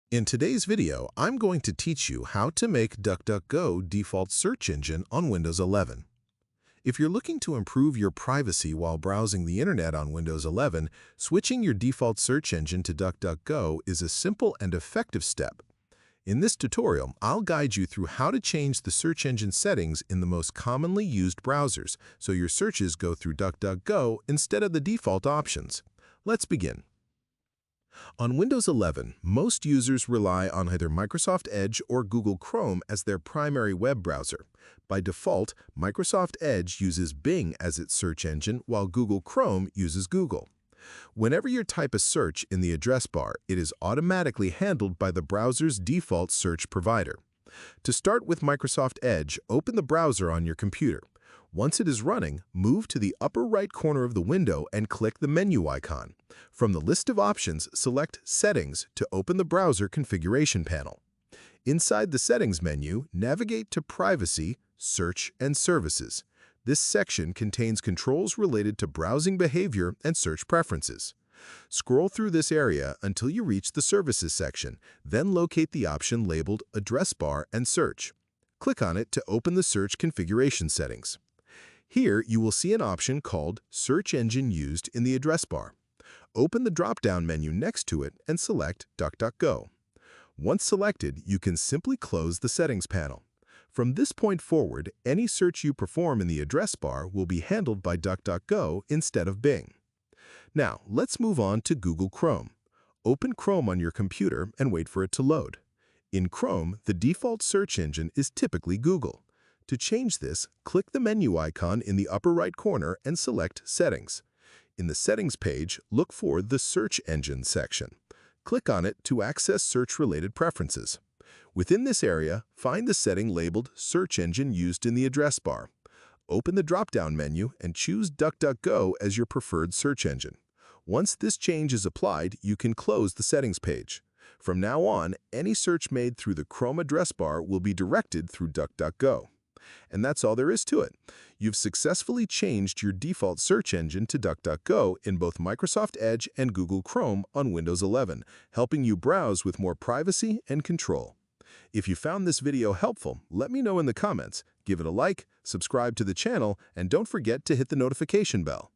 In today's video, I'm going to teach you how to make DuckDuckGo default search engine on Windows 11. If you're looking to improve your privacy while browsing the internet on Windows 11, switching your default search engine to DuckDuckGo is a simple and effective step. In this tutorial, I'll guide you through how to change the search engine settings in the most commonly used browsers so your searches go through DuckDuckGo instead of the default options. Let's begin. On Windows 11, most users rely on either Microsoft Edge or Google Chrome as their primary web browser. By default, Microsoft Edge uses Bing as its search engine, while Google Chrome uses Google. Whenever you type a search in the address bar, it is automatically handled by the browser's default search provider. To start with Microsoft Edge, open the browser on your computer. Once it is running, move to the upper right corner of the window and click the menu icon. From the list of options, select Settings to open the browser configuration panel. Inside the Settings menu, navigate to Privacy, Search, and Services. This section contains controls related to browsing behavior and search preferences. Scroll through this area until you reach the Services section, then locate the option labeled Address Bar and Search. Click on it to open the search configuration settings. Here, you will see an option called Search Engine Used in the address bar. Open the drop-down menu next to it and select DuckDuckGo. Once selected, you can simply close the settings panel. From this point forward, any search you perform in the address bar will be handled by DuckDuckGo instead of Bing. Now, let's move on to Google Chrome. Open Chrome on your computer and wait for it to load. In Chrome, the default search engine is typically Google. To change this, click the menu icon in the upper right corner and select Settings. In the Settings page, look for the Search Engine section. Click on it to access search-related preferences. Within this area, find the setting labeled Search Engine Used in the address bar. Open the drop-down menu and choose DuckDuckGo as your preferred search engine. Once this change is applied, you can close the settings page. From now on, any search made through the Chrome address bar will be directed through DuckDuckGo. And that's all there is to it. You've successfully changed your default search engine to DuckDuckGo in both Microsoft Edge and Google Chrome on Windows 11, helping you browse with more privacy and control. If you found this video helpful, let me know in the comments, give it a like, subscribe to the channel, and don't forget to hit the notification bell.